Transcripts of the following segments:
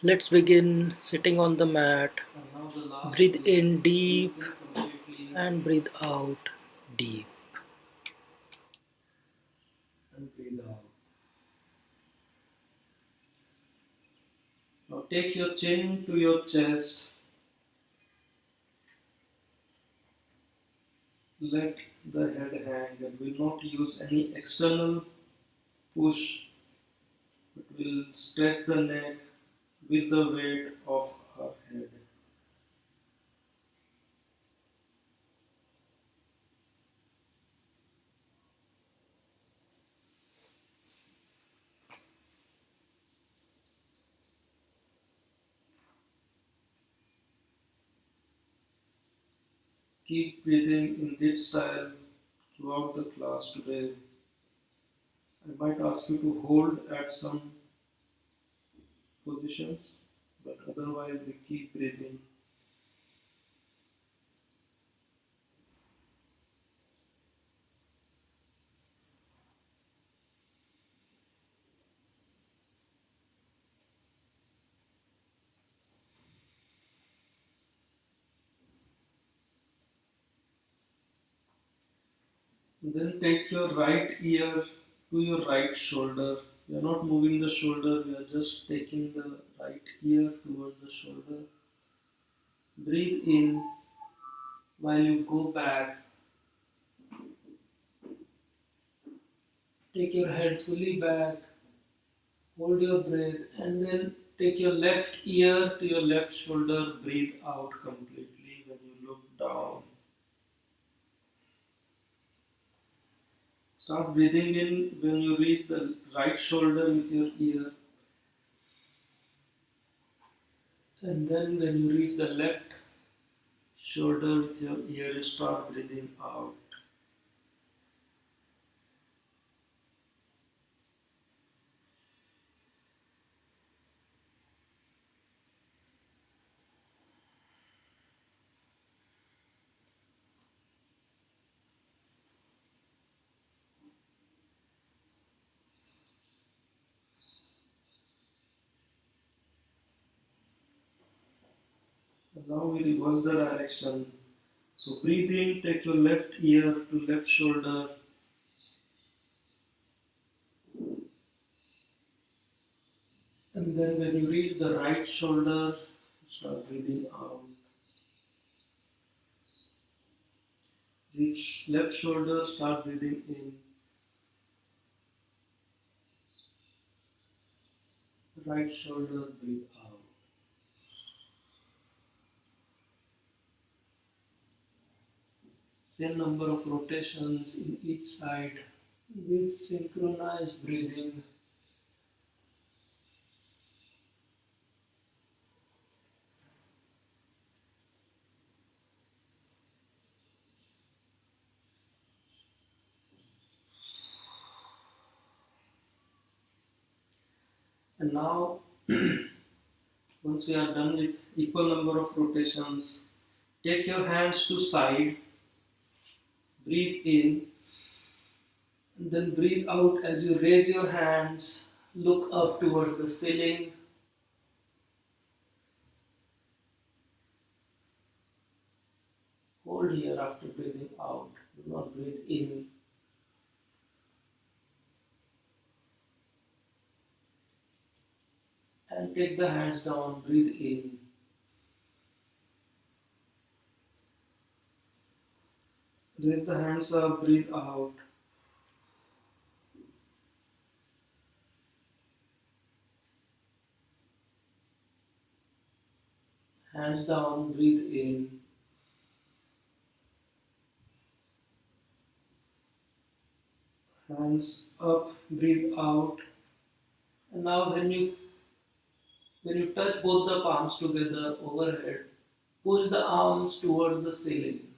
Let's begin sitting on the mat. And now the last Breathe one. in Breathe deep in completely and breathe out deep. and breathe out. Now take your chin to your chest. Let the head hang and will not use any external push, but will stretch the neck with the weight of our head. Keep breathing in this style throughout the class today. I might ask you to hold at some positions, but otherwise we keep breathing. Then take your right ear to your right shoulder. We are not moving the shoulder, we are just taking the right ear towards the shoulder. Breathe in while you go back. Take your head fully back, hold your breath, and then take your left ear to your left shoulder. Breathe out completely when you look down. Start breathing in when you reach the right shoulder with your ear, and then when you reach the left shoulder with your ear, you start breathing out. And now we reverse the direction. So breathe in, take your left ear to left shoulder, and then when you reach the right shoulder, start breathing out. Reach left shoulder, start breathing in. Right shoulder, breathe out. Same number of rotations in each side with synchronized breathing. And now, once we are done with equal number of rotations, take your hands to side, breathe in, and then breathe out as you raise your hands, look up towards the ceiling. Hold here after breathing out. Do not breathe in. And take the hands down, breathe in. Raise the hands up, breathe out. Hands down, breathe in. Hands up, breathe out. And now when you touch both the palms together overhead, push the arms towards the ceiling.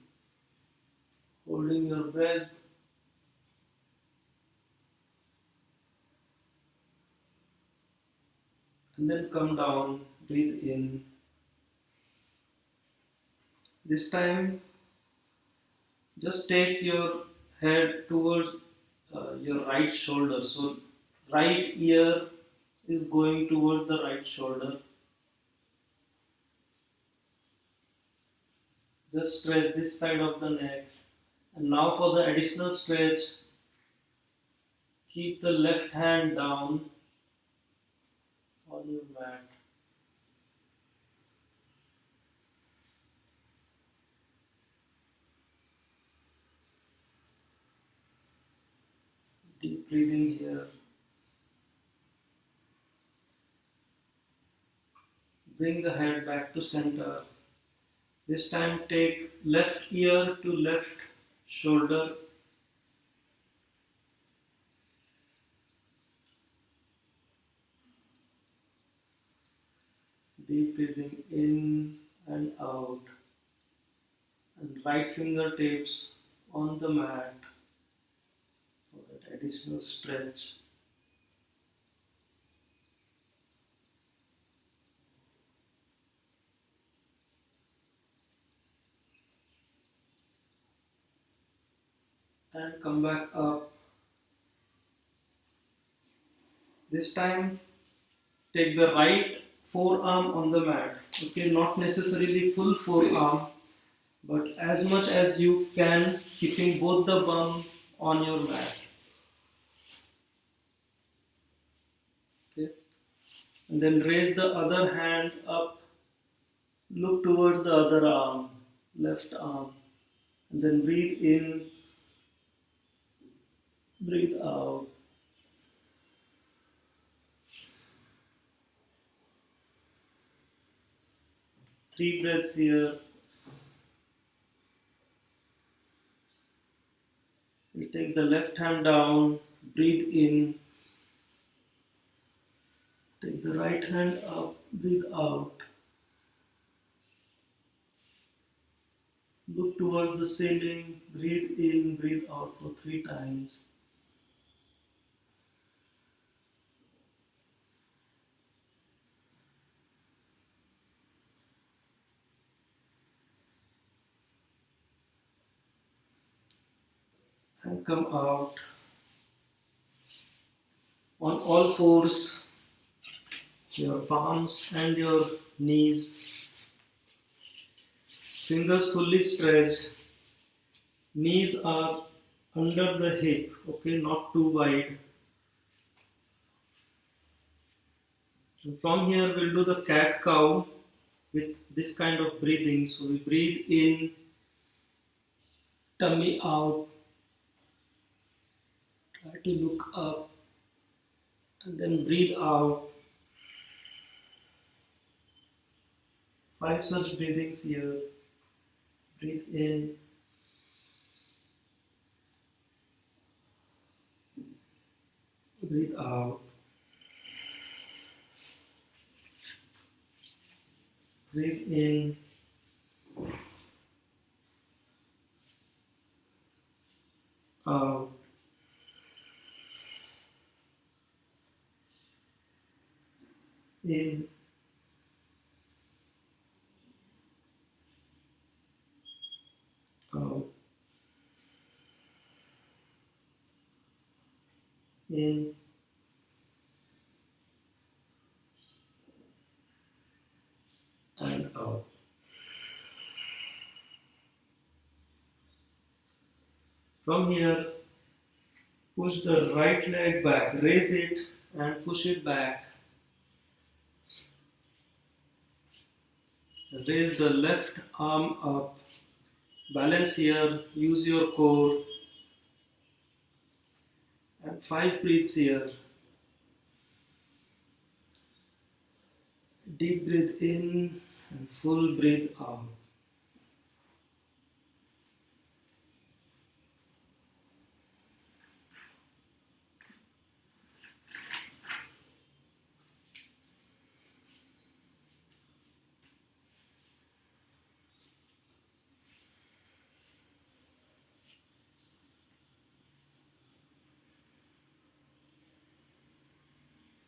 Holding your breath, and then come down, breathe in. This time, just take your head towards your right shoulder. So, right ear is going towards the right shoulder. Just stretch this side of the neck. And now for the additional stretch, keep the left hand down on your mat. Deep breathing here. Bring the head back to center. This time take left ear to left shoulder. Deep breathing in and out. And right fingertips on the mat for that additional stretch. And come back up. This time take the right forearm on the mat. Okay, not necessarily full forearm, but as much as you can, keeping both the bum on your mat. Okay, and then raise the other hand up, look towards the other arm, left arm, and then breathe in, breathe out. 3 breaths here. You take the left hand down, breathe in, take the right hand up, breathe out. Look towards the ceiling, breathe in, breathe out for 3 times. And come out on all fours, your palms and your knees, fingers fully stretched, knees are under the hip, okay, not too wide. So from here we'll do the cat cow with this kind of breathing. So we breathe in, tummy out, try to look up, and then breathe out. 5 such breathings here. Breathe in, breathe out, breathe in, out, in, out, in, and out. From here, push the right leg back, raise it and push it back. Raise the left arm up. Balance here, use your core. And 5 breaths here. Deep breath in and full breath out.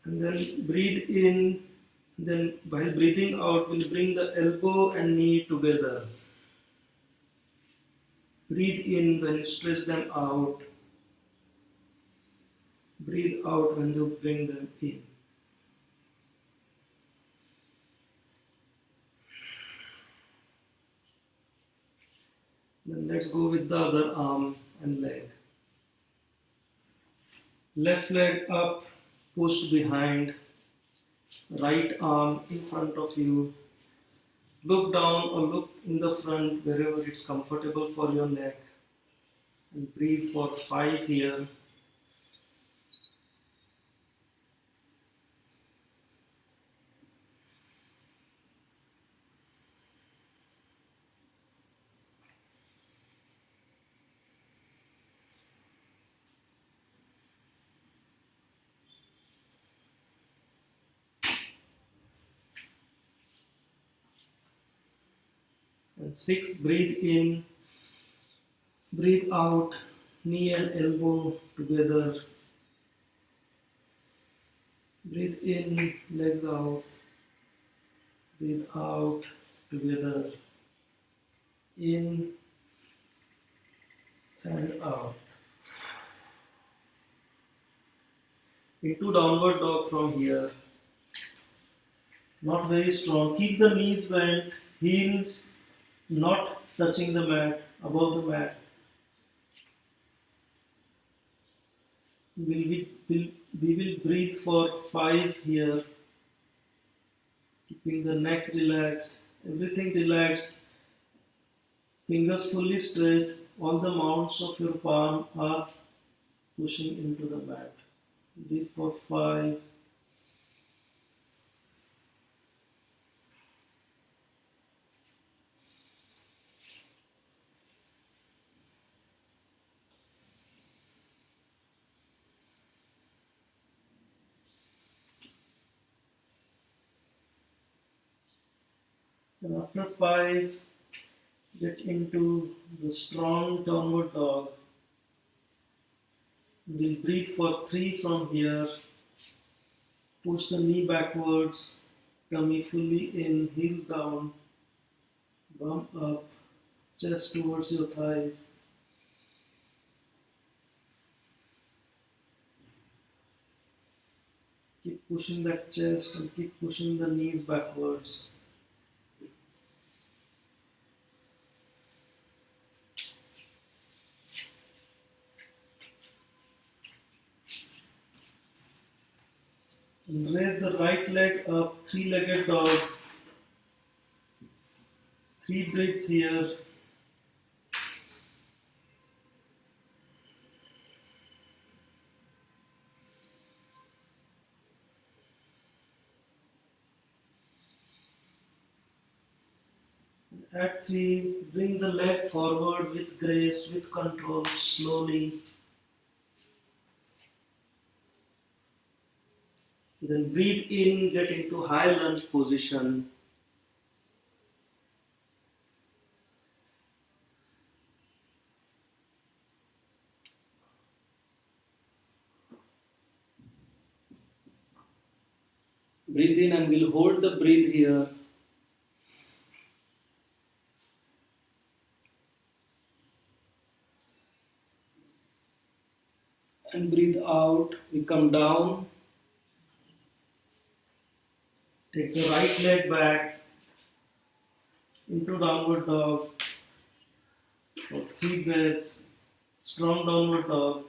And then breathe in. Then while breathing out, we'll bring the elbow and knee together. Breathe in when you stretch them out. Breathe out when you bring them in. Let's go with the other arm and leg. Left leg up, pushed behind, right arm in front of you. Look down or look in the front wherever it's comfortable for your neck. And breathe for 5 here. And 6, breathe in, breathe out, knee and elbow together. Breathe in, legs out, breathe out together. In and out. Into downward dog from here. Not very strong. Keep the knees bent, heels not touching the mat, above the mat. We will breathe for 5 here, keeping the neck relaxed, everything relaxed, fingers fully stretched, all the mounts of your palm are pushing into the mat. Breathe for 5. And after 5, get into the strong downward dog. We'll breathe for 3 from here. Push the knee backwards, tummy fully in, heels down, bum up, chest towards your thighs. Keep pushing that chest and keep pushing the knees backwards. And raise the right leg up, 3-legged dog. 3 breaths here. At 3, bring the leg forward with grace, with control, slowly. Then breathe in, get into high lunge position. Breathe in and we'll hold the breath here. And breathe out, we come down. Take the right leg back into downward dog for 3 breaths. Strong downward dog.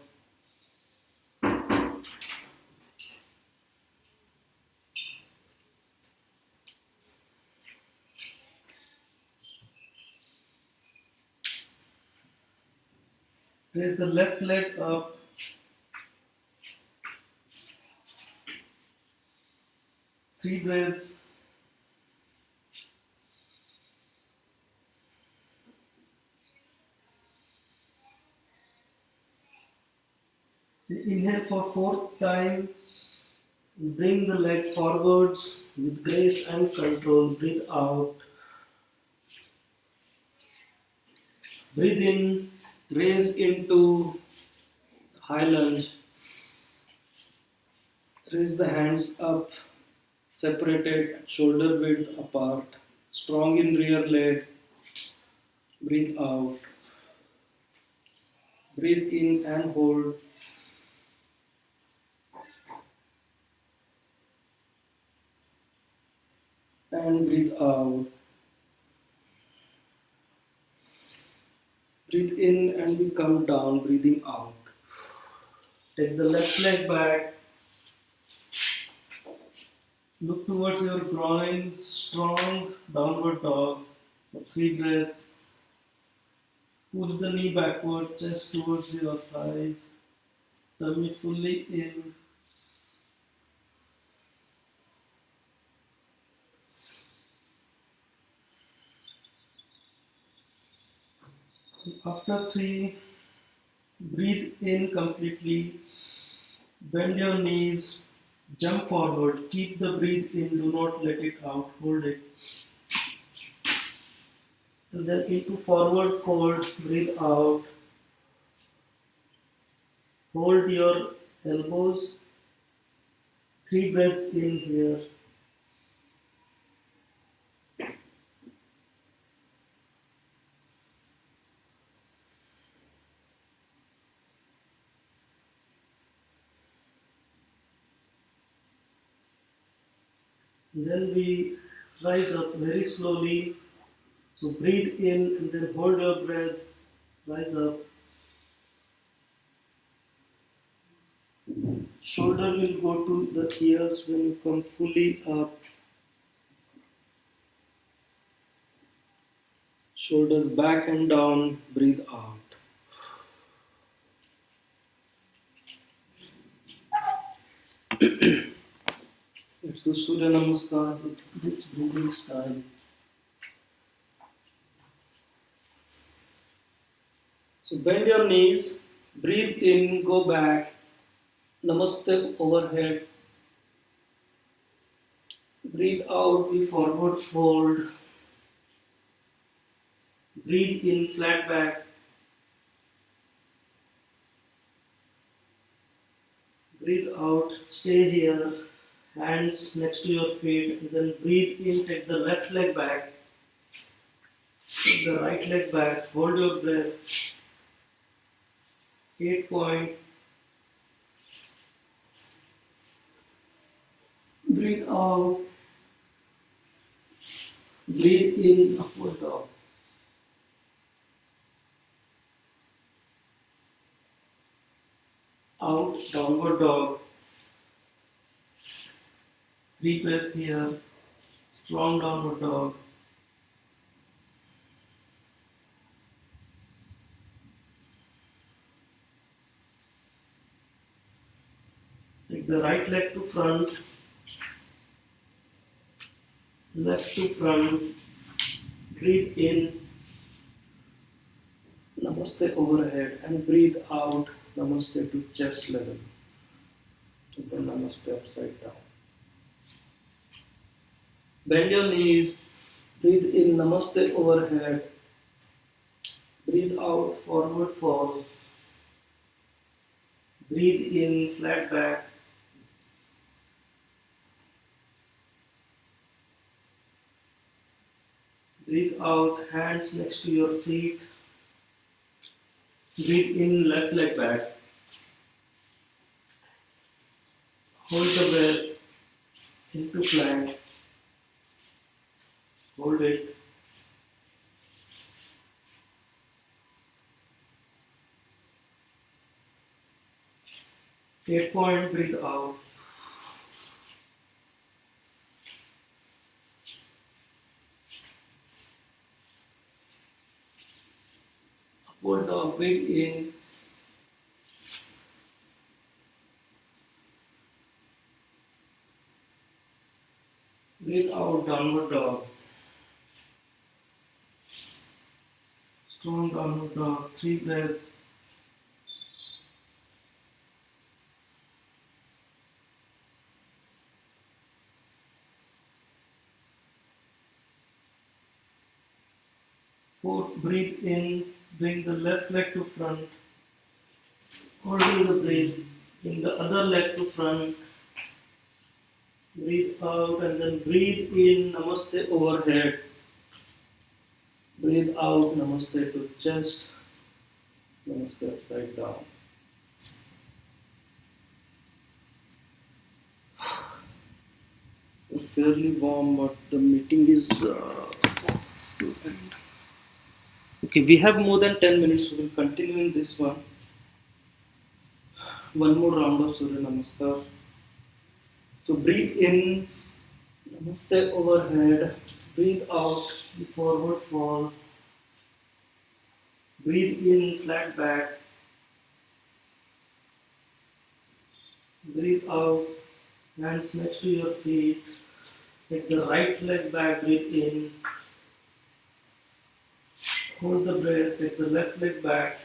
Raise the left leg up. 3 breaths. Inhale for 4th time. Bring the leg forwards with grace and control. Breathe out. Breathe in. Raise into high lunge. Raise the hands up, separated, shoulder width apart. Strong in rear leg. Breathe out. Breathe in and hold. And breathe out. Breathe in and we come down, breathing out. Take the left leg back. Look towards your groin. Strong downward dog for 3 breaths. Push the knee backward, chest towards your thighs. Tummy fully in. After 3, breathe in completely. Bend your knees. Jump forward. Keep the breathe in. Do not let it out. Hold it. And then into forward fold. Breathe out. Hold your elbows. 3 breaths in here. Then we rise up very slowly. So breathe in and then hold your breath. Rise up. Shoulder will go to the ears when you come fully up. Shoulders back and down. Breathe out. Let's do Surya Namaskar with this breathing style. So bend your knees. Breathe in. Go back. Namaste overhead. Breathe out. We forward fold. Breathe in. Flat back. Breathe out, stay here, hands next to your feet, and then breathe in, take the left leg back, take the right leg back, hold your breath, 8 point, breathe out, breathe in, upward dog, out, downward dog, 3 breaths here, strong downward dog, take the right leg to front, left to front, breathe in, Namaste overhead, and breathe out, Namaste to chest level, and then Namaste upside down. Bend your knees, breathe in, Namaste overhead, breathe out, forward fold, breathe in, flat back, breathe out, hands next to your feet, breathe in, left leg back, hold the breath into plank, hold it, 8 point, breathe out, upward dog, breathe in, breathe out, downward dog, strong downward dog, 3 breaths, fourth, breathe in, bring the left leg to front, holding the breath, bring the other leg to front, breathe out and then breathe in, Namaste overhead, breathe out, Namaste to chest, Namaste upside down. It's fairly warm, but the meeting is to end. Okay, we have more than 10 minutes, so we'll continue in this one. One more round of Surya Namaskar. So breathe in, Namaste overhead. Breathe out, the forward fall. Breathe in, flat back. Breathe out, hands next to your feet. Take the right leg back, breathe in. Hold the breath, take the left leg back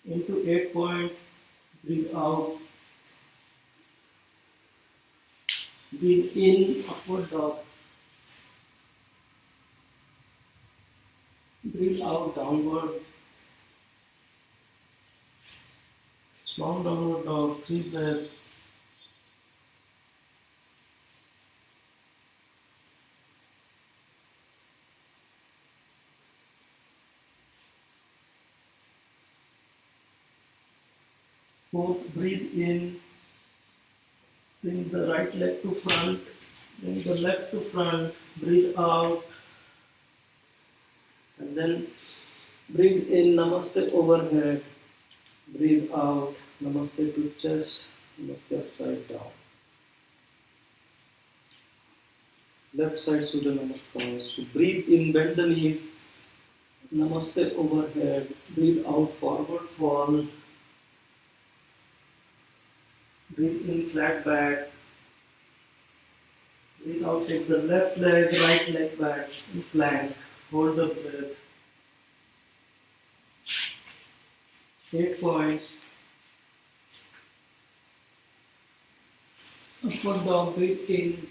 into 8 point. Breathe out. Breathe in, upward dog. Breathe out, downward. Strong downward dog, 3 breaths. Fourth, breathe in. Bring the right leg to front. Bring the left to front. Breathe out. And then breathe in, Namaste overhead. Breathe out, Namaste to chest. Namaste upside down. Left side Surya Namaskar. So breathe in, bend the knees. Namaste overhead. Breathe out, forward fall. Breathe in, flat back. Breathe out, take the left leg, right leg back in plank. Hold the breath. 8 points. Upward dog, breathe in.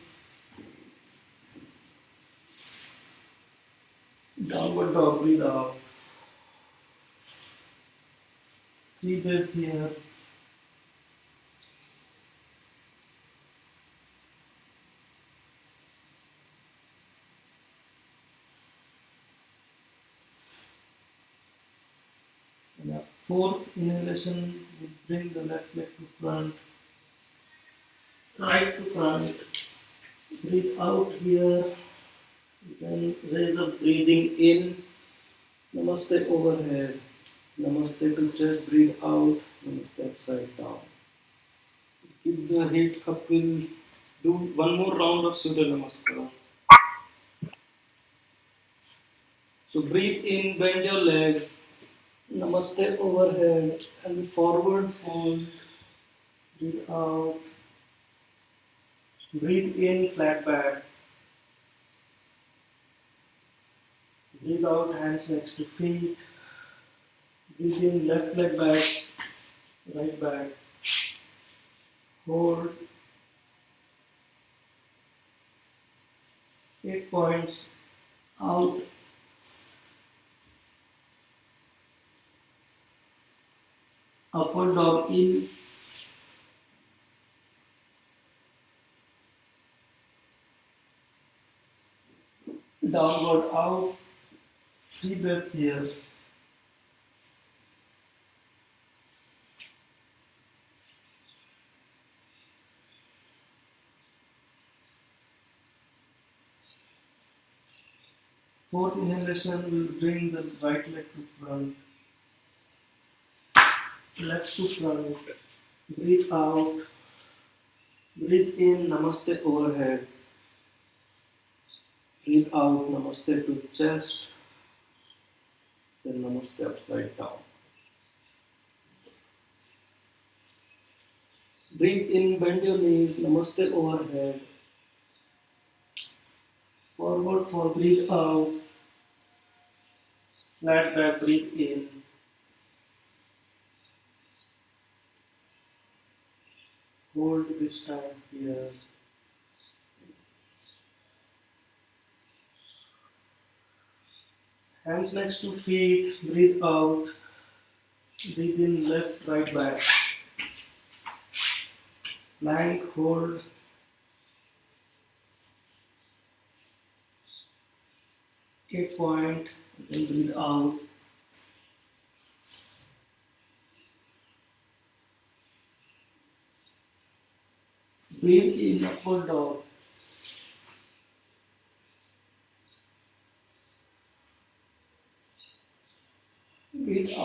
Downward dog, breathe out. 3 breaths here. Yeah. Fourth inhalation, we bring the left leg to front, right to front. Breathe out here. Then raise up, breathing in. Namaste overhead. Namaste to chest. Breathe out. Namaste upside down. Keep the head up. We'll do one more round of Surya Namaskar. So breathe in, bend your legs. Namaste overhead and forward fold. Breathe out. Breathe in, flat back. Breathe out, hands next to feet. Breathe in, left leg back, right back. Hold. 8 points. Out. Upward dog in. Downward out. 3 breaths here. Fourth inhalation will bring the right leg to front, left to front. Breathe out. Breathe in, Namaste overhead. Breathe out, Namaste to chest. Then Namaste upside down. Breathe in, bend your knees, Namaste overhead. Forward fold, breathe out. Flat back, breathe in. Hold this time here. Hands next to feet, breathe out. Breathe in, left, right back. Plank, hold. 8 point, then breathe out. Breathe in, upward dog.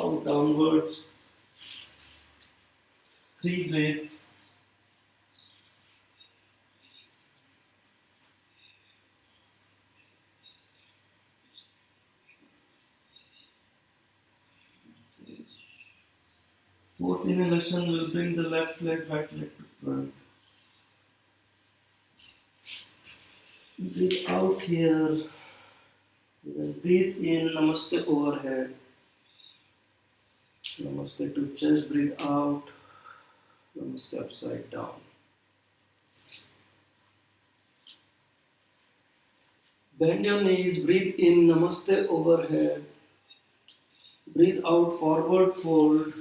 out downwards. 3 breaths. Fourth inhalation will bring the left leg, right leg to front. Breathe out here. Then breathe in, namaste overhead. Namaste to chest, breathe out. Namaste upside down. Bend your knees, breathe in, namaste overhead. Breathe out, forward fold.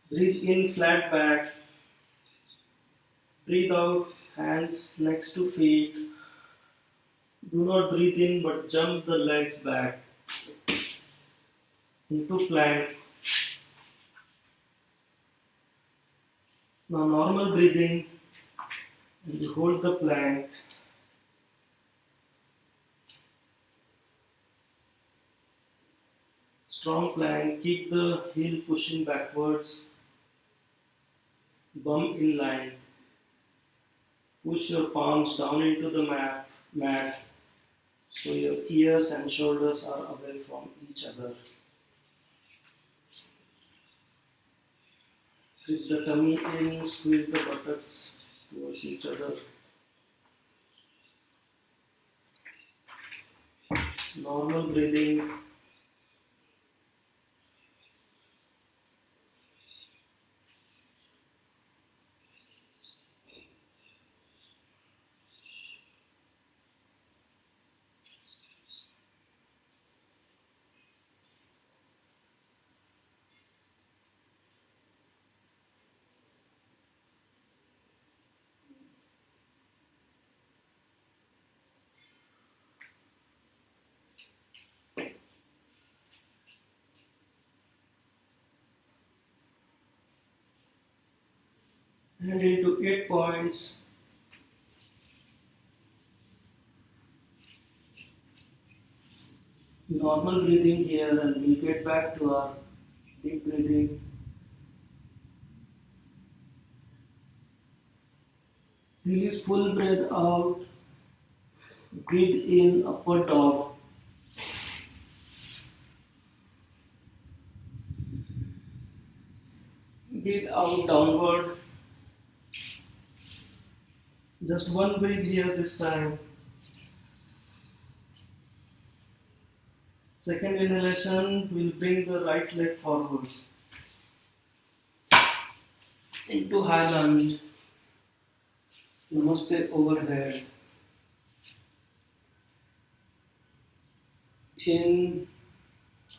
Breathe in, flat back. Breathe out, hands next to feet. Do not breathe in but jump the legs back into plank. Now normal breathing and you hold the plank. Strong plank, keep the heel pushing backwards. Bum in line. Push your palms down into the mat so your ears and shoulders are away from each other. Grip the tummy in, squeeze the buttocks towards each other. Normal breathing. And into 8 points. Normal breathing here, and we'll get back to our deep breathing. Release full breath out. Breathe in, upward dog. Breathe out, downward. Just one breath here this time. Second inhalation will bring the right leg forwards. Into high lunge. Namaste overhead. In,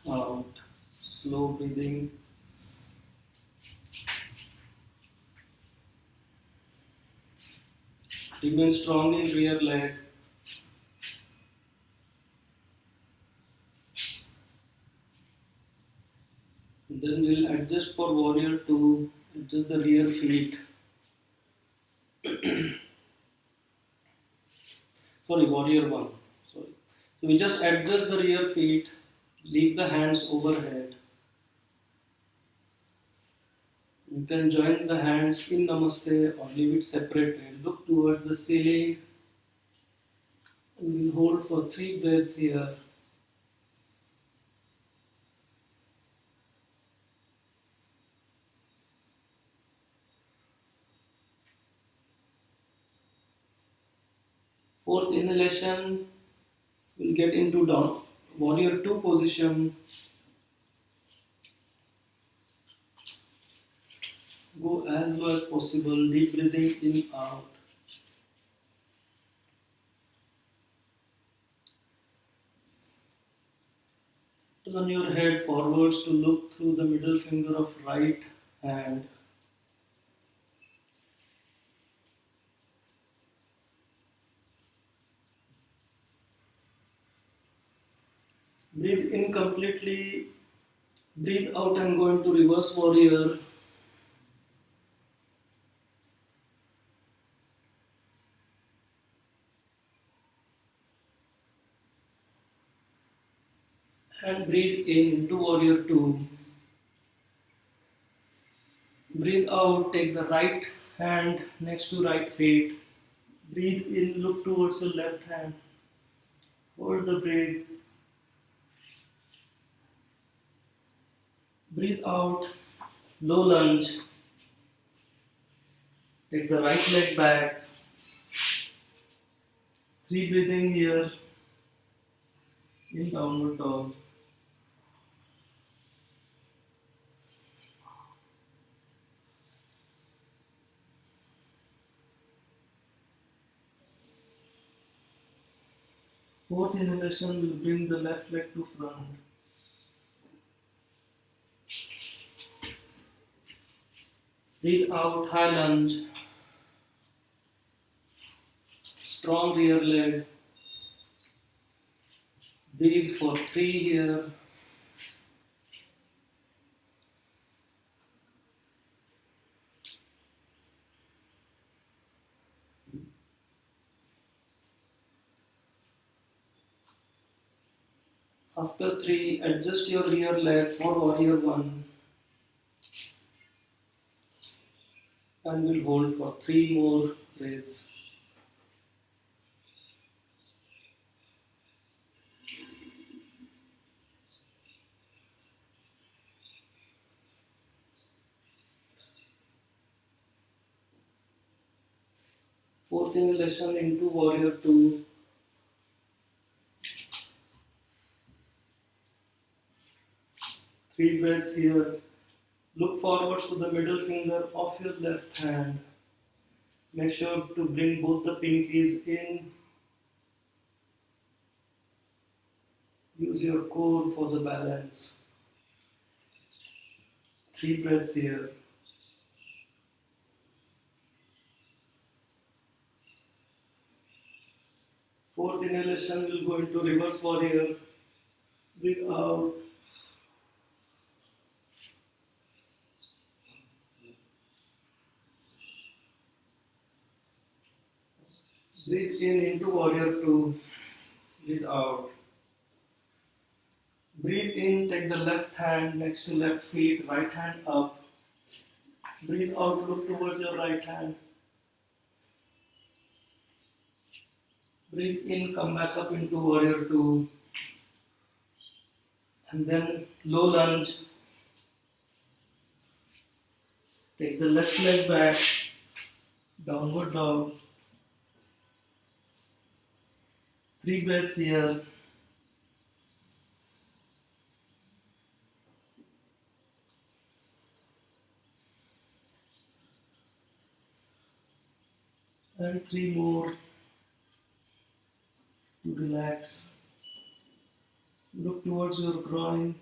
out. Slow breathing. Remain strong in rear leg. Then we'll adjust for warrior 2, adjust the rear feet. Sorry, warrior 1. Sorry. So we just adjust the rear feet, leave the hands overhead. You can join the hands in Namaste or leave it separated. Look towards the ceiling. And we'll hold for 3 breaths here. Fourth inhalation, we'll get into down warrior 2 position. Go as low as possible, deep breathing in, out. Turn your head forwards to look through the middle finger of right hand. Breathe in completely. Breathe out and go into reverse warrior. And breathe in into warrior 2. Breathe out, take the right hand next to right feet. Breathe in, look towards your left hand. Hold the breath. Breathe out, low lunge. Take the right leg back. 3 breathing here in downward dog. Fourth inhalation will bring the left leg to front. Breathe out, high lunge. Strong rear leg. Breathe for 3 here. After 3, adjust your rear leg for warrior 1 and we'll hold for 3 more breaths. Fourth inhalation into warrior 2. 3 breaths here. Look forwards to the middle finger of your left hand. Make sure to bring both the pinkies in. Use your core for the balance. 3 breaths here. Fourth inhalation will go into reverse warrior. Breathe out. Breathe in into warrior 2. Breathe out. Breathe in, take the left hand next to left feet, right hand up. Breathe out, look towards your right hand. Breathe in, come back up into warrior 2. And then low lunge. Take the left leg back, downward dog. 3 breaths here. And 3 more to relax. Look towards your groin,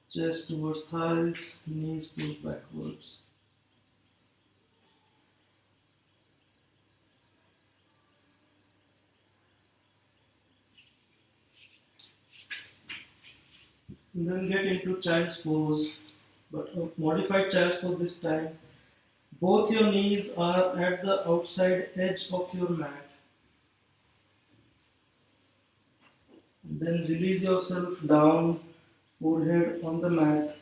chest towards thighs, knees pull backwards. And then get into child's pose, but a modified child's pose this time. Both your knees are at the outside edge of your mat. And then release yourself down, forehead on the mat,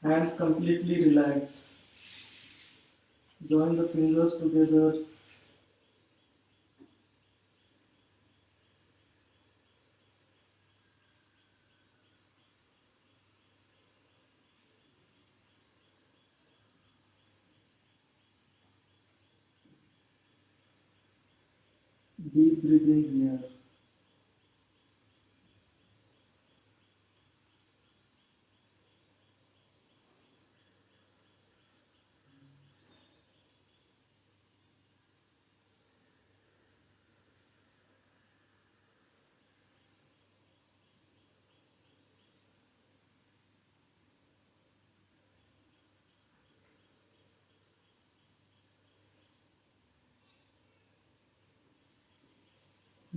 hands completely relaxed. Join the fingers together. Deep breathing here.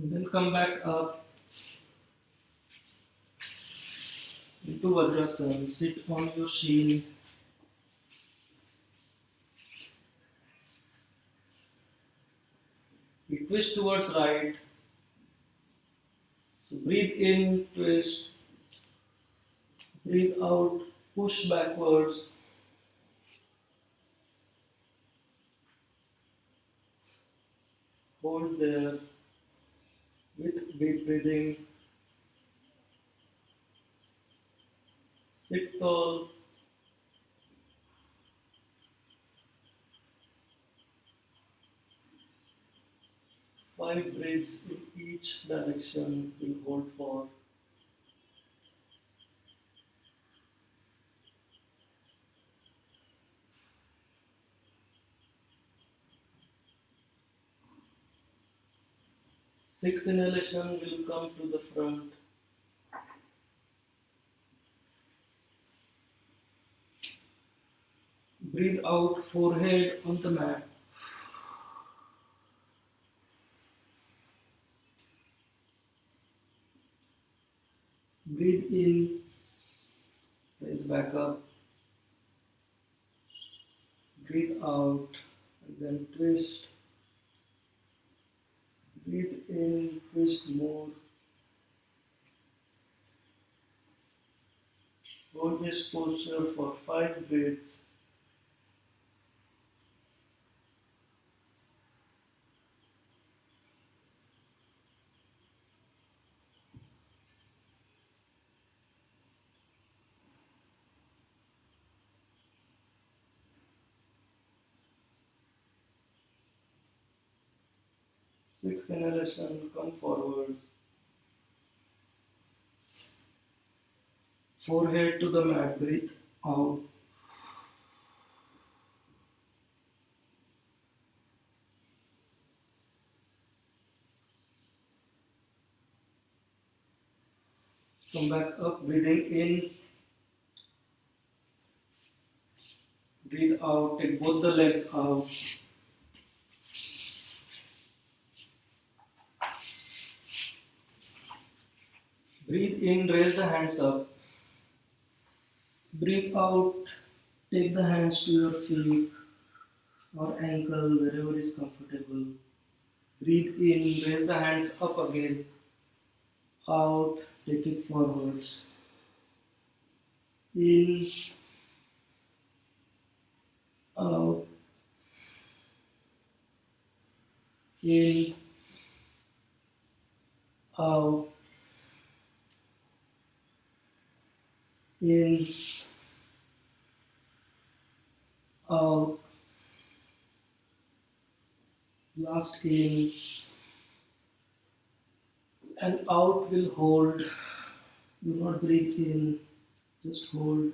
And then come back up into Vajrasana. Sit on your shin. You twist towards right. So breathe in, twist, breathe out, push backwards, hold there with deep breathing, sit tall, 5 breaths in each direction, will hold for 6th inhalation, will come to the front. Breathe out, forehead on the mat. Breathe in, raise back up. Breathe out, and then twist. Breathe in, twist more. Hold this posture for 5 breaths. Sixth inhalation, come forward. Forehead to the mat, breathe out. Come back up, breathing in. Breathe out, take both the legs out. Breathe in, raise the hands up. Breathe out, take the hands to your feet or ankle, wherever is comfortable. Breathe in, raise the hands up again. Out, take it forwards. In, out, in, out, in, out. Last in and out, will hold. Do not breathe in, just hold.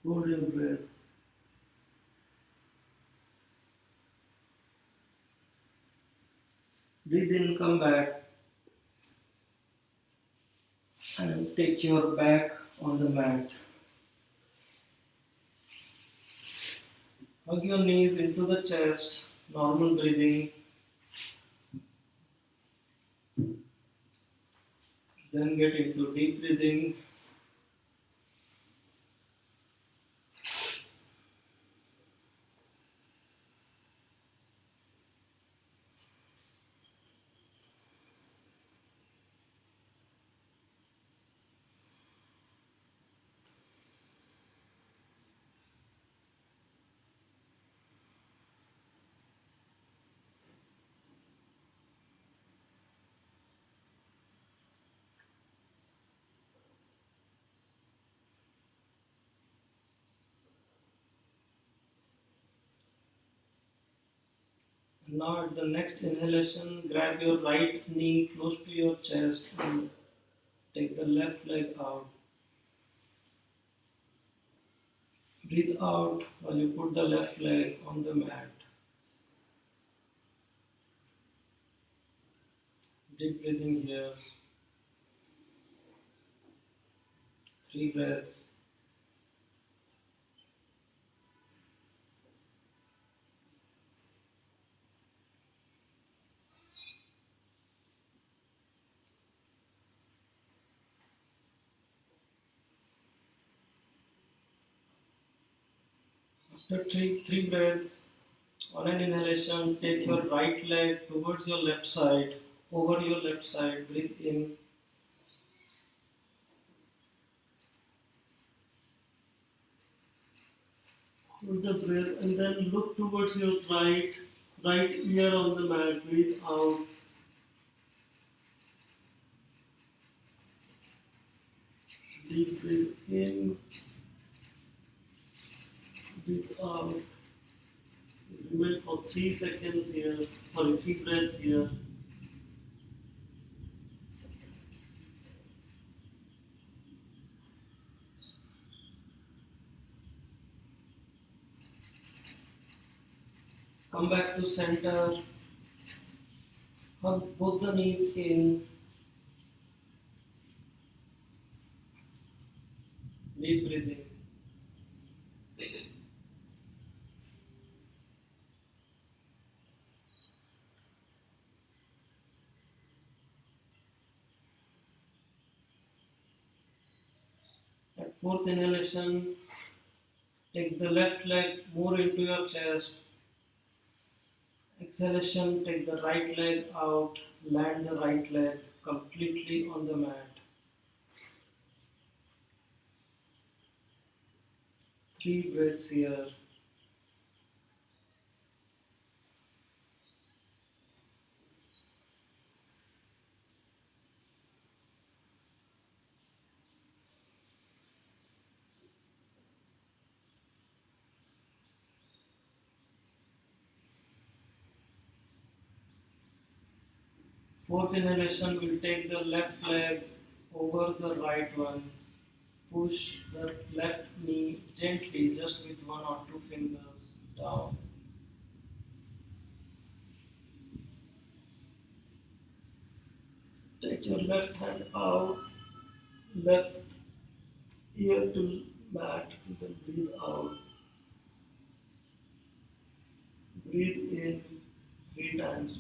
Hold your breath. Breathe in, come back, and take your back on the mat. Hug your knees into the chest, normal breathing. Then get into deep breathing. Now at the next inhalation, grab your right knee close to your chest and take the left leg out. Breathe out while you put the left leg on the mat. Deep breathing here. 3 breaths. After three breaths, on an inhalation, take your right leg towards your left side, over your left side. Breathe in. Hold the breath and then look towards your right ear on the mat. Breathe out. Deep breath in, breathe out. Remain for 3 seconds here. Sorry, 3 breaths here. Come back to center. Hug both the knees in. Deep breathing. At fourth inhalation, take the left leg more into your chest. Exhalation, take the right leg out. Land the right leg completely on the mat. 3 breaths here. Fourth inhalation will take the left leg over the right one. Push the left knee gently, just with 1 or 2 fingers down. Take your left hand out, left ear to mat, and then breathe out. Breathe in 3 times,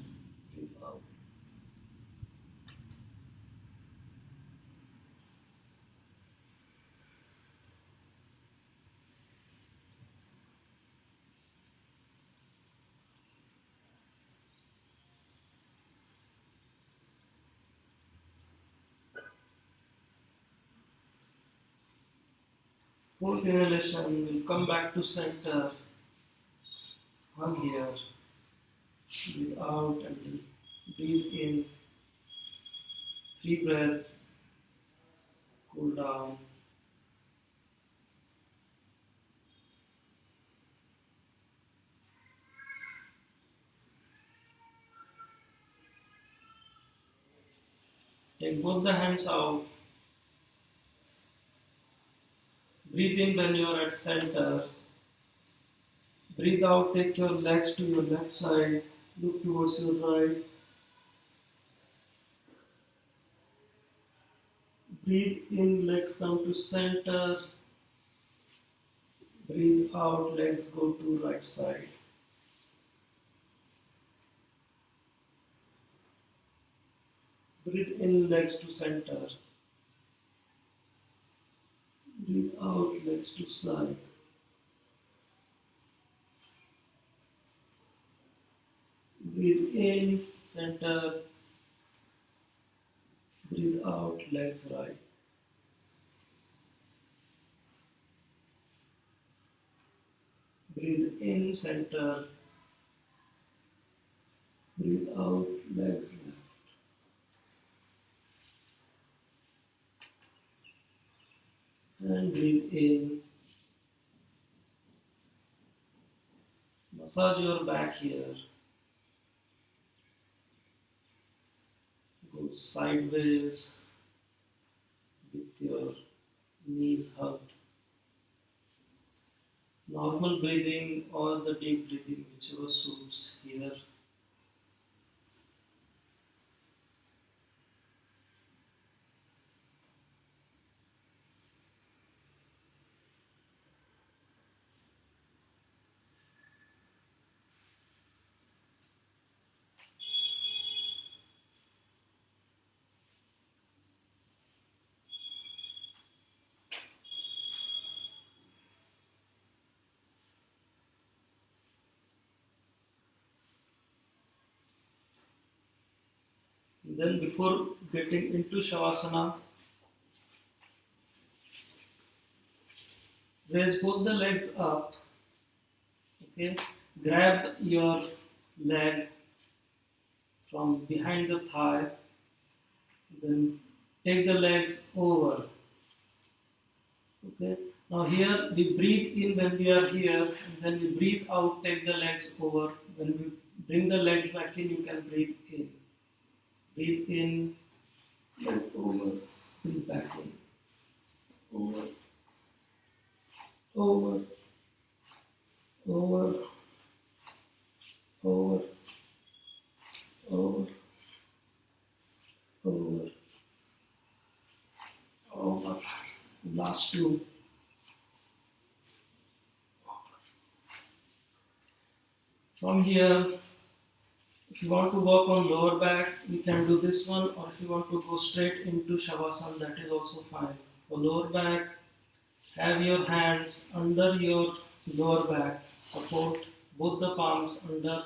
breathe out. Fourth inhalation will come back to center. Hug here. Breathe out and then breathe in. 3 breaths. Cool down. Take both the hands out. Breathe in when you are at center. Breathe out, take your legs to your left side. Look towards your right. Breathe in, legs come to center. Breathe out, legs go to right side. Breathe in, legs to center. Breathe out, legs to side. Breathe in, center. Breathe out, legs right. Breathe in, center. Breathe out, legs left. And breathe in. Massage your back here. Go sideways with your knees hugged. Normal breathing or the deep breathing, whichever suits here. Then before getting into Shavasana, raise both the legs up. Okay, grab your leg from behind the thigh, then take the legs over. Okay, now here we breathe in when we are here, and then we breathe out, take the legs over. When we bring the legs back in, you can breathe in. Breathe in, then over, breathe back in. Over, over, over, over, over, over, over. Last two. From here, if you want to work on lower back, we can do this one, or if you want to go straight into Shavasana, that is also fine. For lower back, have your hands under your lower back, support both the palms under,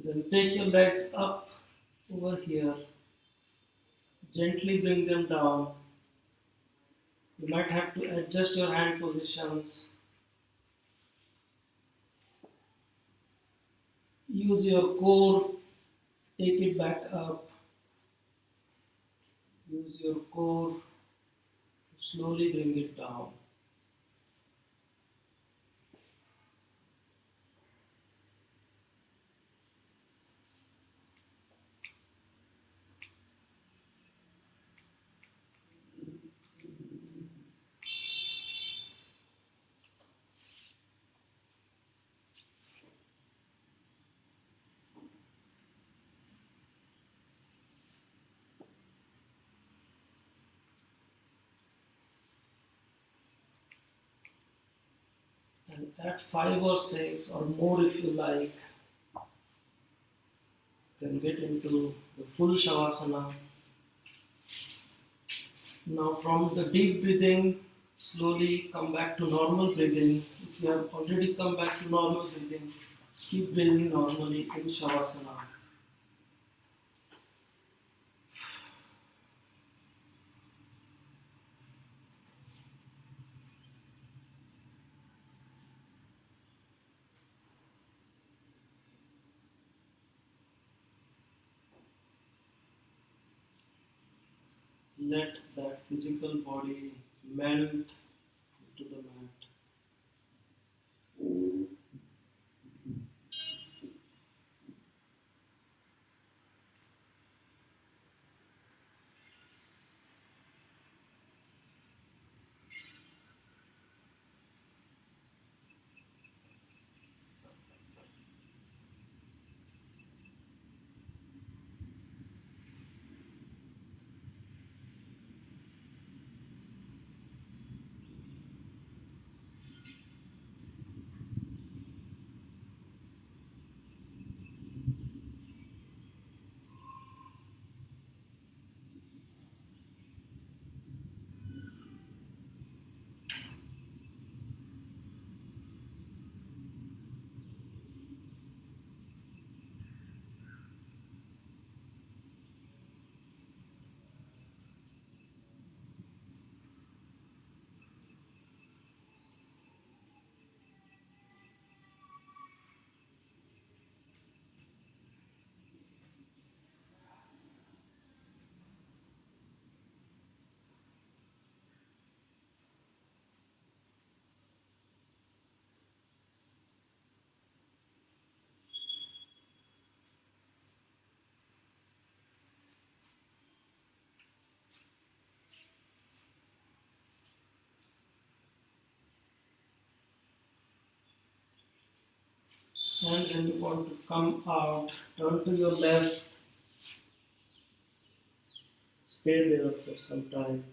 then take your legs up over here, gently bring them down. You might have to adjust your hand positions. Use your core, take it back up. Use your core, slowly bring it down. And at 5 or 6 or more if you like, you can get into the full Shavasana. Now from the deep breathing, slowly come back to normal breathing. If you have already come back to normal breathing, keep breathing normally in Shavasana. Let that physical body melt into the mat. And when you want to come out, turn to your left, stay there for some time.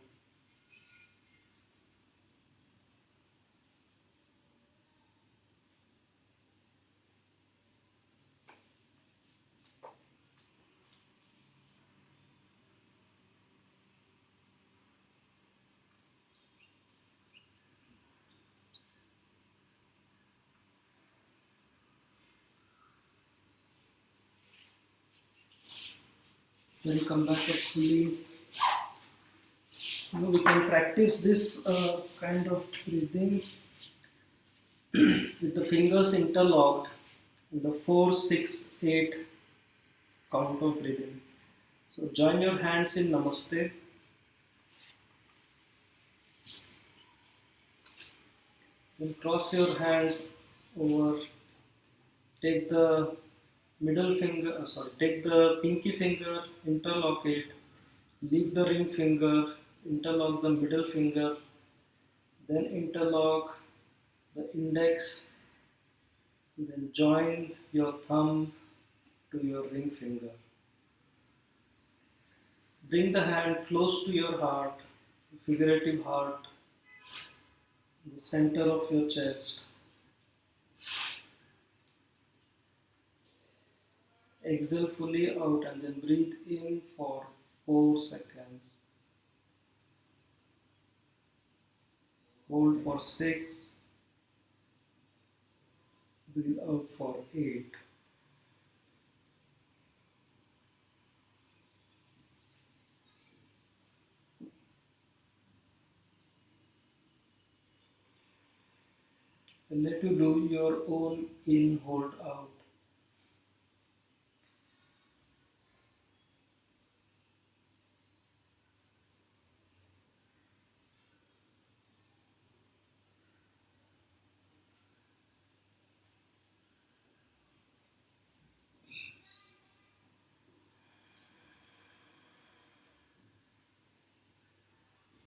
Then come back up fully. We can practice this kind of breathing with the fingers interlocked in the 4-6-8 count of breathing. So join your hands in Namaste. Then cross your hands over. Take the take the pinky finger, interlock it. Leave the ring finger, interlock the middle finger, then interlock the index, then join your thumb to your ring finger. Bring the hand close to your heart, figurative heart, the center of your chest. Exhale fully out and then breathe in for 4 seconds. Hold for 6. Breathe out for 8. And let you do your own in, hold out.